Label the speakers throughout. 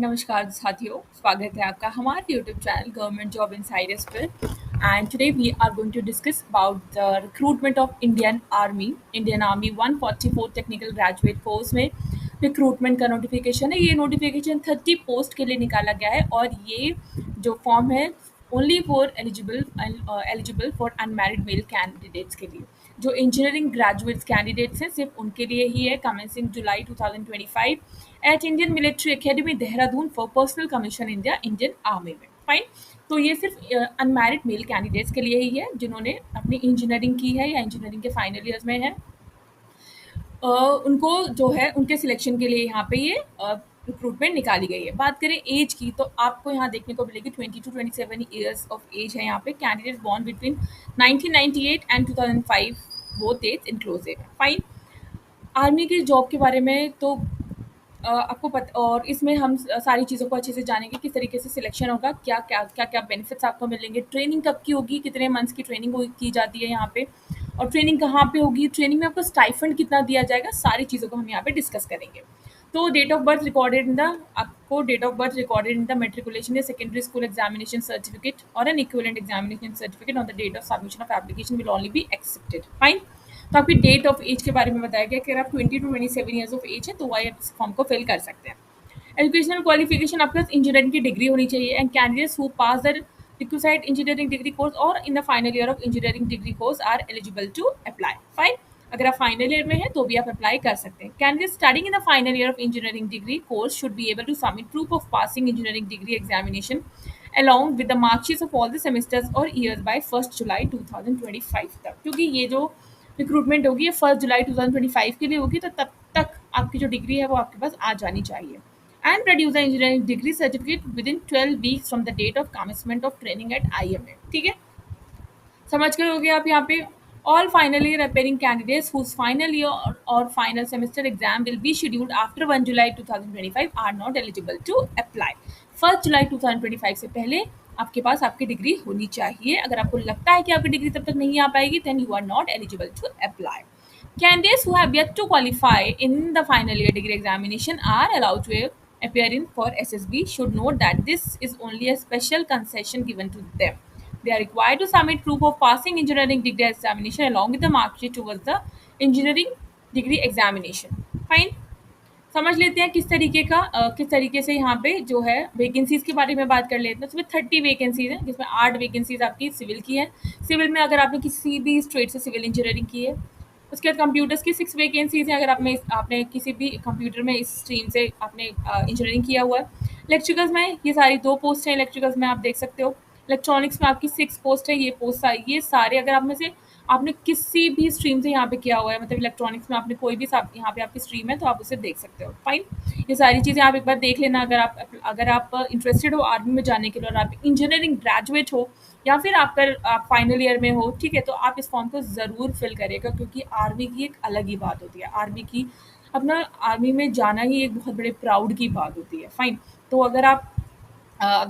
Speaker 1: नमस्कार साथियों, स्वागत है आपका हमारे YouTube channel government job insiders पर। And today we are going to discuss about the recruitment of Indian army 144 technical graduate course में रिक्रूटमेंट का नोटिफिकेशन है। ये नोटिफिकेशन 30 पोस्ट के लिए निकाला गया है और ये जो फॉर्म है only for eligible for unmarried male candidates के लिए। जो इंजीनियरिंग ग्रेजुएट्स कैंडिडेट्स हैं सिर्फ उनके लिए ही है। Commencing July 2025 at Indian Military Academy Dehradun for personal commission Indian Army में। फाइन। तो ये सिर्फ अनमैरिड मेल कैंडिडेट्स के लिए ही है जिन्होंने अपनी इंजीनियरिंग की है या इंजीनियरिंग के फाइनल ईयर्स में है। उनको जो है उनके सिलेक्शन के लिए यहाँ पे ये रिक्रूटमेंट निकाली गई है। बात करें एज की तो आपको यहाँ देखने को मिलेगी 20 to 27 ईयर्स ऑफ एज है। यहाँ पे candidate born between 1998 and 2005 both age inclusive है। फाइन। आर्मी की जॉब के बारे में तो आपको पता, और इसमें हम सारी चीज़ों को अच्छे से जानेंगे, किस तरीके से सिलेक्शन होगा, क्या क्या क्या क्या बेनिफिट्स आपको मिलेंगे, ट्रेनिंग कब की होगी, कितने मंथ्स की ट्रेनिंग की जाती है यहाँ पे, और ट्रेनिंग कहाँ पे होगी, ट्रेनिंग में आपको स्टाइफंड कितना दिया जाएगा, सारी चीज़ों को हम यहाँ पे डिस्कस करेंगे। तो date of birth recorded in the आपको date of birth recorded in the matriculation या सेकेंडरी स्कूल एग्जामिनेशन सर्टिफिकेट और an equivalent examination certificate on the date of submission of application will only be accepted. Fine. तो आपकी date of as के बारे में बताया गया कि अगर आप 20 to 27 ईयर्स ऑफ एज है तो वही आप इस फॉर्म को फिल कर सकते हैं। एजुकेशनल क्वालिफिकेशन आपके पास इंजीनियरिंग की डिग्री होनी चाहिए and candidates who pass the requisite engineering degree course और in the final year of engineering degree course are eligible to apply. Fine. अगर आप फाइनल ईयर में हैं तो भी आप अप्लाई कर सकते हैं। Candidate studying in the final year of engineering degree course should be able to submit proof of passing engineering degree examination along with the mark sheets of all the semesters or years by 1st July 2025 तक, क्योंकि ये जो recruitment होगी ये 1 जुलाई 2025 के लिए होगी, तो तब तक आपकी जो डिग्री है वो आपके पास आ जानी चाहिए। And produce the engineering degree certificate within 12 weeks from the date of commencement of training at IMA। ठीक है, समझ कर हो गया आप यहाँ पे। All final year appearing candidates whose final year और final semester exam will be scheduled after 1 July 2025 are not eligible to apply. 1 जुलाई 2025 से पहले आपके पास आपकी डिग्री होनी चाहिए। अगर आपको लगता है कि आपकी डिग्री तब तक नहीं आ पाएगी then you are not eligible to apply. Candidates who have yet to qualify in the final year degree examination are allowed to appear in for SSB should note that this is only a special concession given to them. They are required to submit proof of passing engineering degree examination along with the mark sheet towards the engineering degree examination. Fine. समझ लेते हैं किस तरीके से यहाँ पे जो है वैकेंसीज के बारे में बात कर लेते हैं। इसमें 30 वैकेंसीज हैं जिसमें 8 वैकेंसीज आपकी सिविल की है। सिविल में अगर आपने किसी भी स्ट्रेट से सिविल इंजीनियरिंग की है। उसके बाद कंप्यूटर्स की 6 वैकेंसीज हैं अगर आपने किसी भी कंप्यूटर में इस स्ट्रीम से आपने इंजीनियरिंग किया हुआ है। इलेक्ट्रिकल्स में ये सारी 2 पोस्ट हैं। इलेक्ट्रिकल्स में आप देख सकते हो। इलेक्ट्रॉनिक्स में आपकी 6 पोस्ट है। ये सारे अगर आप में से आपने किसी भी स्ट्रीम से यहाँ पे किया हुआ है, मतलब इलेक्ट्रॉनिक्स में आपने कोई भी यहाँ पे आपकी स्ट्रीम है तो आप उसे देख सकते हो। फाइन। ये सारी चीज़ें आप एक बार देख लेना अगर आप इंटरेस्टेड हो आर्मी में जाने के लिए और आप इंजीनियरिंग ग्रेजुएट हो या फिर आप फाइनल ईयर में हो, ठीक है, तो आप इस फॉर्म को ज़रूर फिल करिएगा क्योंकि आर्मी की एक अलग ही बात होती है। आर्मी में जाना ही एक बहुत बड़े प्राउड की बात होती है। फाइन। तो अगर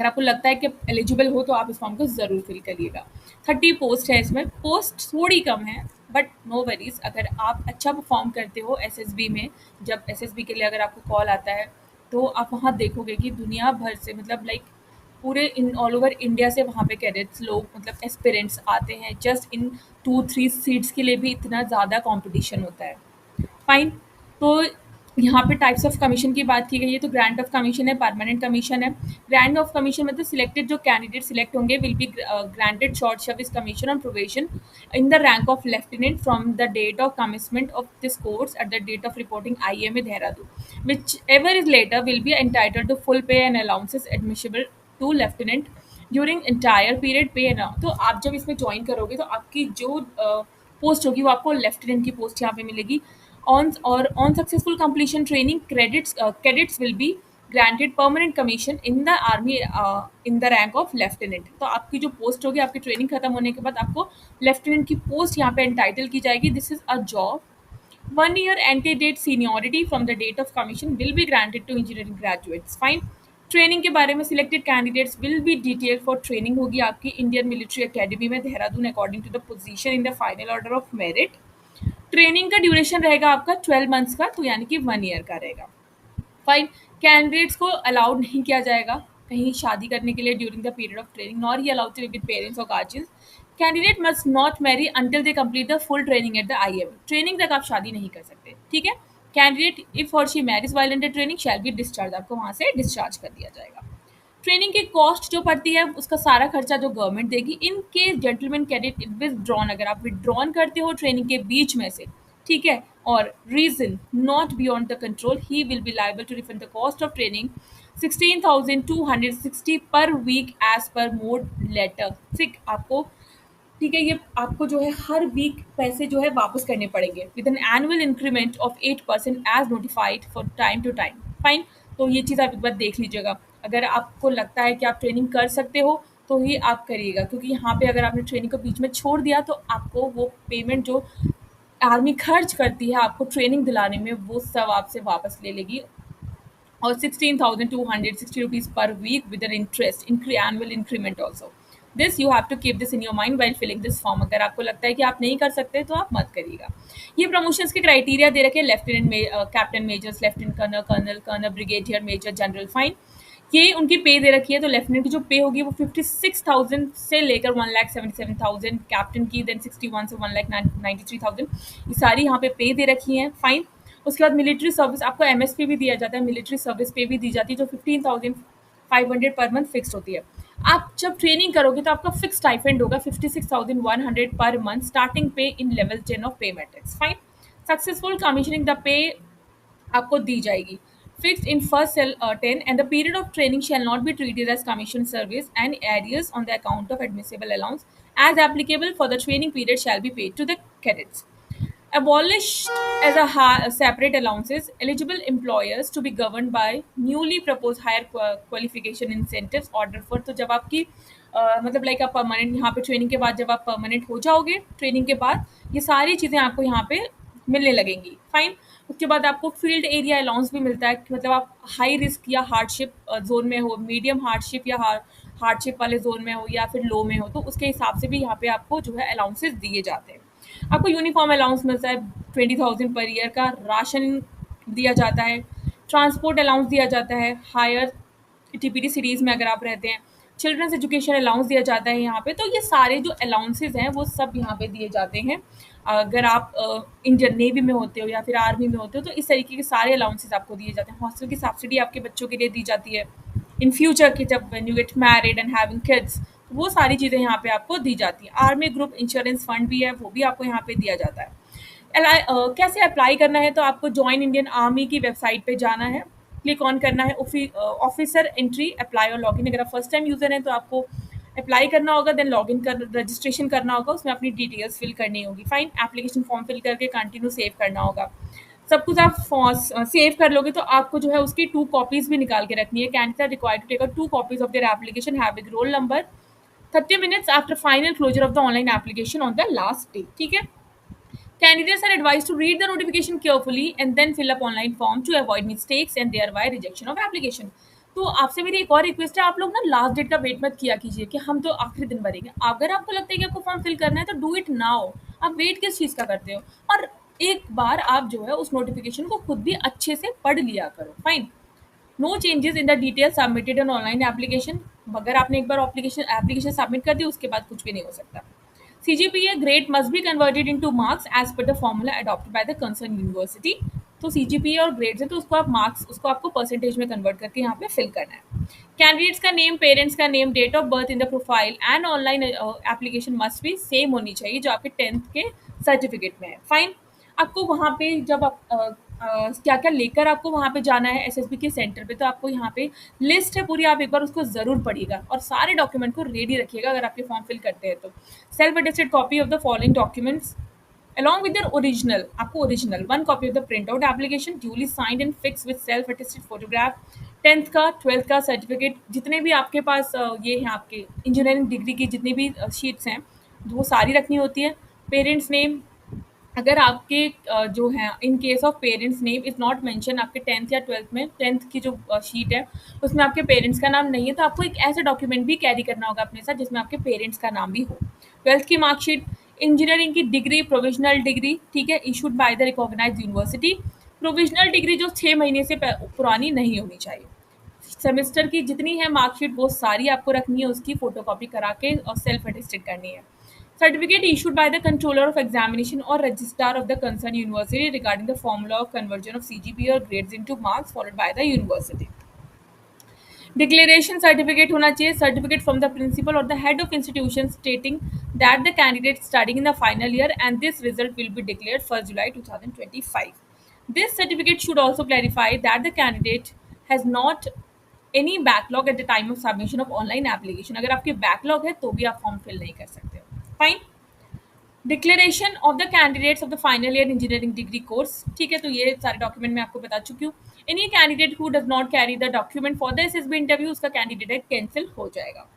Speaker 1: आपको लगता है कि एलिजिबल हो तो आप इस फॉर्म को ज़रूर फिल करिएगा। 30 पोस्ट है। इसमें पोस्ट थोड़ी कम है बट नो वरीज। अगर आप अच्छा परफॉर्म करते हो SSB में, जब SSB के लिए अगर आपको कॉल आता है तो आप वहाँ देखोगे कि दुनिया भर से, मतलब लाइक पूरे ऑल ओवर इंडिया से वहाँ पे कैडेट्स लोग, मतलब एस्पिरेंट्स आते हैं। जस्ट इन 2-3 सीट्स के लिए भी इतना ज़्यादा कॉम्पिटिशन होता है। फाइन। तो यहाँ पे टाइप्स ऑफ कमीशन की बात की गई है। तो ग्रांट ऑफ कमीशन है, परमानेंट कमीशन है। ग्रांट ऑफ कमीशन मतलब सिलेक्टेड जो कैंडिडेट सिलेक्ट होंगे will be granted short service commission on probation in the rank of lieutenant from the date of commencement of this course at the date of reporting IMA Dehradun whichever is later will be entitled to full pay and allowances admissible to lieutenant during entire period pay allowance. तो आप जब इसमें join करोगे तो आपकी जो post होगी वो आपको लेफ्टिनेंट की पोस्ट यहाँ पे मिलेगी। On successful completion training, cadets will be granted permanent commission in the army in the rank of lieutenant। तो आपकी जो पोस्ट होगी, आपकी ट्रेनिंग खत्म होने के बाद आपको लेफ्टिनेंट की पोस्ट यहाँ पे एंटाइटल की जाएगी। This is a job. 1 year antedate seniority from the date of commission will be granted to engineering graduates। फाइन। ट्रेनिंग के बारे में selected candidates will be detail for training होगी आपकी इंडियन मिलिट्री एकेडमी में Dehradun according to the position in the final order of merit. Training का duration रहेगा आपका 12 मंथ्स का, तो यानी कि 1 ईयर का रहेगा। फाइन। कैंडिडेट्स को अलाउड नहीं किया जाएगा कहीं शादी करने के लिए during the period of training, nor he allowed to live with parents और guardians. Candidate must not marry until they complete the full training at the IMA. Training तक आप शादी नहीं कर सकते, ठीक है। कैंडिडेट इफ और she marries while under training shall be discharge, आपको वहां से डिस्चार्ज कर दिया जाएगा। ट्रेनिंग की कॉस्ट जो पड़ती है उसका सारा खर्चा जो गवर्नमेंट देगी। In case gentleman cadet withdrawn, अगर आप विदड्रॉन करते हो ट्रेनिंग के बीच में से, ठीक है, और reason not beyond the control, he will be liable to refund the cost of training 16,260 per week as per mode letter. ठीक, आपको, ठीक है, ये आपको जो है हर वीक पैसे जो है वापस करने पड़ेंगे with an annual increment of 8% as notified for time to time. Fine. तो ये चीज़ आप एक बार देख लीजिएगा। अगर आपको लगता है कि आप ट्रेनिंग कर सकते हो तो ही आप करिएगा, क्योंकि यहाँ पे अगर आपने ट्रेनिंग को बीच में छोड़ दिया तो आपको वो पेमेंट जो आर्मी खर्च करती है आपको ट्रेनिंग दिलाने में वो सब आपसे वापस ले लेगी। और 16,260 rupees per week with an interest annual increment also. This you have to keep this in your mind while filling this form. अगर आपको लगता है कि आप नहीं कर सकते तो आप मत करिएगा। ये प्रमोशंस के क्राइटेरिया दे रखे हैं, लेफ्टिनेंट में captain majors, lieutenant colonel, colonel, colonel brigadier, major, general. Fine. ये उनकी पे दे रखी है, तो लेफ्टिनेंट की जो पे होगी वो 56,000 से लेकर 1,77,000, कैप्टन की देन 61 से 1,93,000, ये सारी यहाँ पे दे रखी हैं। फाइन। उसके बाद मिलिट्री सर्विस, आपको एमएसपी भी दिया जाता है, मिलिट्री सर्विस पे भी दी जाती है जो 15,500 पर मंथ फिक्स होती है। आप जब ट्रेनिंग करोगे तो आपका फिक्स स्टाइपेंड होगा 56,100 पर मंथ, स्टार्टिंग पे इन लेवल 10 ऑफ पे matrix. Fine. Successful commissioning the pay आपको दी जाएगी fixed in first cell 10, and the period of training shall not be treated as commission service, and arrears on the account of admissible allowance as applicable for the training period shall be paid to the cadets. Abolished as a separate allowances, eligible employers to be governed by newly proposed higher qualification incentives order for। तो जब आपकी मतलब like आप permanent यहाँ पे training के बाद जब आप परमानेंट हो जाओगे ट्रेनिंग के बाद ये सारी चीज़ें आपको यहाँ पे मिलने लगेंगी। फाइन। उसके बाद आपको फील्ड एरिया अलाउंस भी मिलता है, मतलब आप हाई रिस्क या हार्डशिप जोन में हो, मीडियम हार्डशिप या हार्डशिप वाले जोन में हो या फिर लो में हो, तो उसके हिसाब से भी यहाँ पे आपको जो है अलाउंसेस दिए जाते हैं। आपको यूनिफॉर्म अलाउंस मिलता है 20,000 पर ईयर का, राशन दिया जाता है, ट्रांसपोर्ट अलाउंस दिया जाता है, हायर टीपीटी सीरीज़ में अगर आप रहते हैं, चिल्ड्रंस एजुकेशन अलाउंस दिया जाता है यहाँ पे। तो ये सारे जो अलाउंसेस हैं वो सब यहाँ पे दिए जाते हैं। अगर आप इंडियन नेवी में होते हो या फिर आर्मी में होते हो तो इस तरीके के सारे अलाउंसेस आपको दिए जाते हैं। हॉस्टल की सब्सिडी आपके बच्चों के लिए दी जाती है इन फ्यूचर की, जब when you get married and having kids, वो सारी चीज़ें यहाँ पे आपको दी जाती हैं। आर्मी ग्रुप इंश्योरेंस फंड भी है, वो भी आपको यहाँ पे दिया जाता है। कैसे अप्लाई करना है, तो आपको ज्वाइन इंडियन आर्मी की वेबसाइट पे जाना है, क्लिक ऑन करना है ऑफिसर एंट्री अप्लाई और लॉगिन। अगर आप फर्स्ट टाइम यूज़र हैं तो आपको अप्लाई करना होगा, देन लॉगिन कर रजिस्ट्रेशन करना होगा, उसमें अपनी डिटेल्स फिल करनी होगी। फाइन। एप्लीकेशन फॉर्म फिल करके कंटिन्यू सेव करना होगा। सब कुछ आप सेव कर लोगे तो आपको जो है उसकी 2 कॉपीज़ भी निकाल के रखनी है। Candidate required to take 2 copies of their application having roll number 30 minutes after final closure of the online application on the last day। ठीक है। Candidates are advised to read the notification carefully and then fill up online form to avoid mistakes and thereby rejection of application। तो आपसे मेरी एक और request है, आप लोग ना लास्ट डेट का वेट मत किया कीजिए कि हम तो आखिरी दिन भरेंगे। अगर आपको लगता है कि आपको फॉर्म फिल करना है तो डू इट नाउ। आप वेट किस चीज़ का करते हो? और एक बार आप जो है उस नोटिफिकेशन को खुद भी अच्छे से पढ़ लिया करो। Fine. No changes in the detail submitted on online application. अगर आपने एक बार एप्लीकेशन सबमिट कर दी उसके बाद कुछ भी नहीं हो सकता। CGPA grade must be converted into marks as per the formula adopted by the concerned university। तो CGPA और ग्रेड्स है तो उसको आप मार्क्स, उसको आपको परसेंटेज में कन्वर्ट करके यहाँ पे फिल करना है। कैंडिडेट्स का नेम, पेरेंट्स का name, date of birth in the profile and online application must भी सेम होनी चाहिए जो आपके 10th के सर्टिफिकेट में है। फाइन। आपको वहाँ पे जब आप क्या क्या लेकर आपको वहाँ पे जाना है एसएसबी के सेंटर पे, तो आपको यहाँ पे लिस्ट है पूरी, आप एक बार उसको ज़रूर पढ़िएगा और सारे डॉक्यूमेंट को रेडी रखिएगा अगर आपके फॉर्म फिल करते हैं तो। Self attested copy of the following documents along with their original, आपको original 1 copy of the print out application duly signed and fix with self attested photograph, 10th का 12th का certificate, जितने भी आपके पास ये हैं आपके इंजीनियरिंग डिग्री की जितनी भी शीट्स हैं वो सारी रखनी होती है। पेरेंट्स नेम, अगर आपके जो है in case of parents name is not mention आपके 10th या 12th में, 10th की जो शीट है उसमें आपके पेरेंट्स का नाम नहीं है तो आपको एक ऐसा डॉक्यूमेंट भी कैरी करना होगा अपने साथ जिसमें आपके पेरेंट्स का नाम भी हो। 12th की मार्कशीट, इंजीनियरिंग की डिग्री, प्रोविजनल डिग्री, ठीक है, issued by the recognised university, provisional degree जो 6 महीने से पुरानी नहीं होनी चाहिए। सेमेस्टर की जितनी है मार्कशीट वो सारी आपको रखनी है, उसकी फोटोकॉपी करा के और सेल्फ अटेस्टेड करनी है। Certificate issued by the controller of examination और registrar of the concerned university regarding the formula of conversion of CGPA और grades into marks followed by the university. Declaration certificate होना चाहिए, certificate from the principal और the head of institution stating that the candidate studying in the final year and this result will be declared 1 July 2025. This certificate should also clarify that the candidate has not any backlog at the time of submission of online application. अगर आपके backlog है तो भी आप form fill नहीं कर सकते हो। Fine. Declaration of the candidates of the final year engineering degree course, ठीक है, तो ये सारे डॉक्यूमेंट मैं आपको बता चुकी हूँ। Any candidate who does not carry the document for the SSB interview, उसका कैंडिडेट कैंसिल हो जाएगा।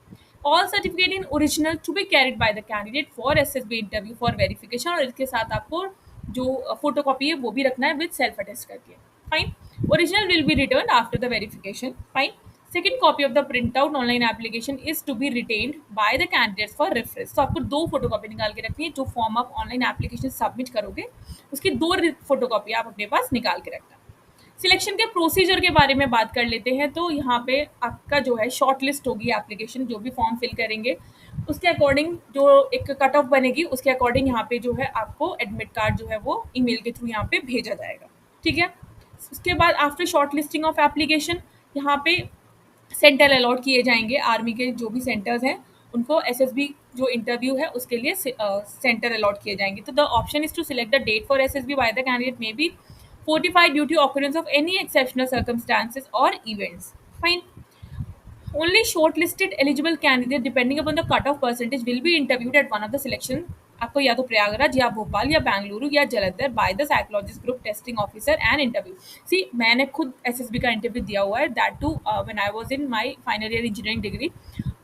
Speaker 1: All certificate in original to be carried by the candidate for SSB interview for verification, और इसके साथ आपको जो फोटोकॉपी है वो भी रखना है विद सेल्फ अटेस्ट करके। Fine. Original will be return after the verification. Fine. Second copy of the printout online application is to be retained by the candidates for reference. तो आपको 2 फोटोकॉपी निकाल के रखनी है, जो फॉर्म आप ऑनलाइन एप्लीकेशन सबमिट करोगे उसकी 2 फोटोकॉपी आप अपने पास निकाल के रखना। सिलेक्शन के प्रोसीजर के बारे में बात कर लेते हैं। तो यहाँ पे आपका जो है शॉर्ट लिस्ट होगी, एप्लीकेशन जो भी फॉर्म फिल करेंगे उसके अकॉर्डिंग जो एक कट ऑफ बनेगी उसके अकॉर्डिंग यहाँ पे जो है आपको एडमिट कार्ड जो है वो ईमेल के थ्रू यहाँ पे भेजा जाएगा। ठीक है। उसके बाद after short listing of application यहाँ पे सेंटर अलॉट किए जाएंगे। आर्मी के जो भी सेंटर्स हैं उनको एसएसबी जो इंटरव्यू है उसके लिए सेंटर अलॉट किए जाएंगे। तो the option is to select the date for SSB by the candidate may be fortified due to occurrence of any exceptional circumstances or events. Fine. Only shortlisted eligible candidate depending upon the cutoff percentage will be interviewed at one of the selection, आपको या तो प्रयागराज या भोपाल या बेंगलुरु या Jalandhar by the psychologist group testing officer and interview. See मैंने खुद SSB का interview दिया हुआ है, that too when I was in my final year engineering degree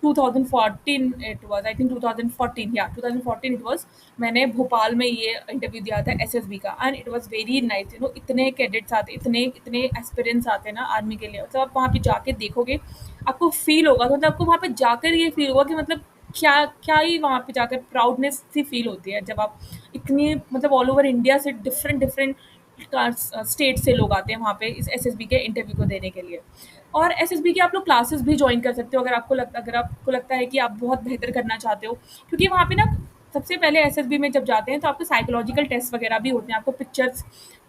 Speaker 1: 2014 it was, I think 2014, या 2014 इट वाज। मैंने भोपाल में ये इंटरव्यू दिया था एसएसबी का and it was very nice. You know इतने कैडेट्स आते, इतने इतने एस्पिरेंट्स आते हैं ना आर्मी के लिए, तो आप वहाँ पे जाके देखोगे आपको फील होगा, तो मतलब आपको वहाँ पे जाकर ये फील होगा कि मतलब क्या क्या ही वहाँ पे जाकर प्राउडनेस सी फील होती है जब आप इतनी मतलब ऑल ओवर इंडिया से डिफरेंट डिफरेंट स्टेट से लोग आते हैं वहाँ पे इस एसएसबी के इंटरव्यू को देने के लिए। और एसएसबी की आप लोग क्लासेस भी ज्वाइन कर सकते हो अगर आपको लगता है कि आप बहुत बेहतर करना चाहते हो, क्योंकि वहाँ पे ना सबसे पहले एसएसबी में जब जाते हैं तो आपको साइकोलॉजिकल टेस्ट वगैरह भी होते हैं, आपको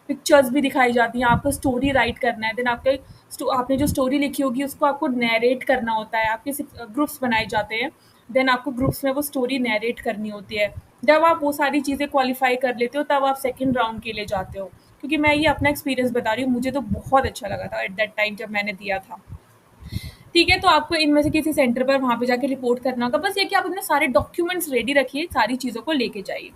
Speaker 1: पिक्चर्स भी दिखाई जाती हैं, आपको स्टोरी राइट करना है, देन आपने जो स्टोरी लिखी होगी उसको आपको नैरेट करना होता है, आपके ग्रुप्स बनाए जाते हैं, देन आपको ग्रुप्स में वो स्टोरी नैरेट करनी होती है। जब आप वो सारी चीज़ें क्वालिफाई कर लेते हो तब आप सेकंड राउंड के लिए जाते हो, क्योंकि मैं ये अपना एक्सपीरियंस बता रही हूँ, मुझे तो बहुत अच्छा लगा था एट दैट टाइम जब मैंने दिया था। ठीक है, तो आपको इनमें से किसी सेंटर पर वहाँ पे जाके रिपोर्ट करना होगा। बस ये कि आप अपने सारे डॉक्यूमेंट्स रेडी रखिए, सारी चीज़ों को लेके जाइए।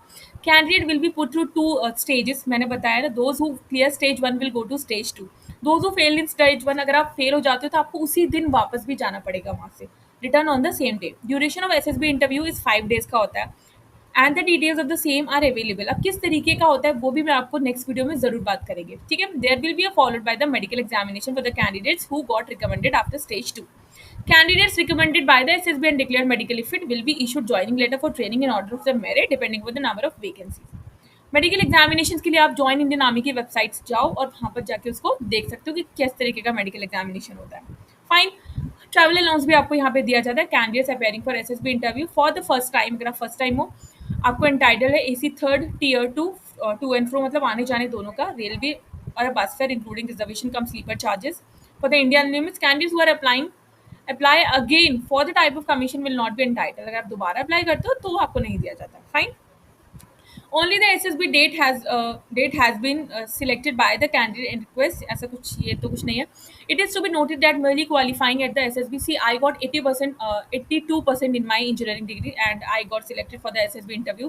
Speaker 1: Candidate will be put through 2 stages, मैंने बताया ना, those who clear stage 1 will go to stage 2, those who fail in stage 1, अगर आप फेल हो जाते हो तो आपको उसी दिन वापस भी जाना पड़ेगा वहाँ से, return on the same day. Duration of SSB interview is 5 days का होता है and the details of the same are available. अब किस तरीके का होता है वो भी मैं आपको नेक्स्ट वीडियो में जरूर बात करेंगे। ठीक है। There will be a followed by the medical examination for the candidates who got recommended after stage 2। Candidates recommended by the SSB and declared medically fit will be issued joining letter for training in order of the merit depending on the number of vacancies. Medical examination के लिए आप join Indian army की websites जाओ और वहाँ पर जाके उसको देख सकते हो कि किस तरीके का मेडिकल एग्जामिनेशन होता है। फाइन। ट्रैवल अलाउंस भी आपको यहाँ पे दिया जाता है। Candidates appearing for SSB interview for the first time, अगर आप फर्स्ट टाइम हो, आपको एंटाइटल है AC third tier to and fro, मतलब आने जाने दोनों का, रेलवे और bus fare including reservation cum sleeper charges for the Indian limits. Candidates who are apply again for the type of commission will not be entitle, अगर आप दोबारा apply करते हो तो आपको नहीं दिया जाता। Fine. Only the SSB date has been selected by the candidate in request, ऐसा कुछ ये तो कुछ नहीं है। It is to be noted that merely qualifying at the SSB, see I got 80%, 82% in my engineering degree and I got selected for the SSB interview.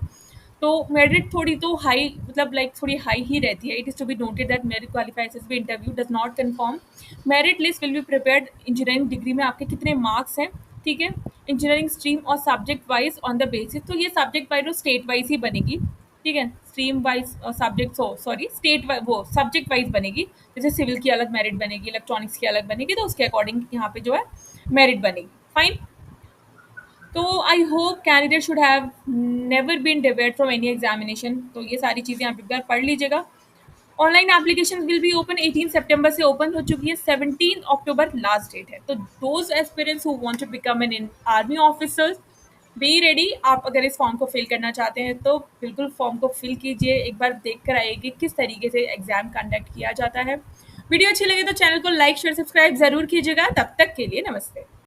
Speaker 1: तो merit थोड़ी तो हाई, मतलब लाइक थोड़ी हाई ही रहती है। It is to be noted that merit qualify SSB interview does not confirm. Merit list will be prepared engineering degree में आपके कितने मार्क्स हैं, ठीक है, इंजीनियरिंग स्ट्रीम और subject wise on the basis. तो ये सब्जेक्ट वाइज और स्टेट वाइज ही बनेगी, ठीक है, stream wise subject sorry state वो सब्जेक्ट वाइज बनेगी। जैसे सिविल की अलग मेरिट बनेगी, इलेक्ट्रॉनिक्स की अलग बनेगी, तो उसके अकॉर्डिंग यहाँ पे जो है मेरिट बनेगी। फाइन। तो I hope candidate should have never been डिवेट फ्रॉम एनी एग्जामिनेशन। तो ये सारी चीज़ें आप एक बार पढ़ लीजिएगा। Online application will be open 18 सितंबर से ओपन हो चुकी है, 17 अक्टूबर लास्ट डेट है। तो those aspirants who want to become an army officers, be ready. आप अगर इस फॉर्म को फिल करना चाहते हैं तो बिल्कुल फॉर्म को फिल कीजिए, एक बार देख कर आइए कि किस तरीके से एग्जाम कंडक्ट किया जाता है। वीडियो अच्छी लगे तो चैनल को लाइक शेयर सब्सक्राइब जरूर कीजिएगा। तब तक के लिए नमस्ते।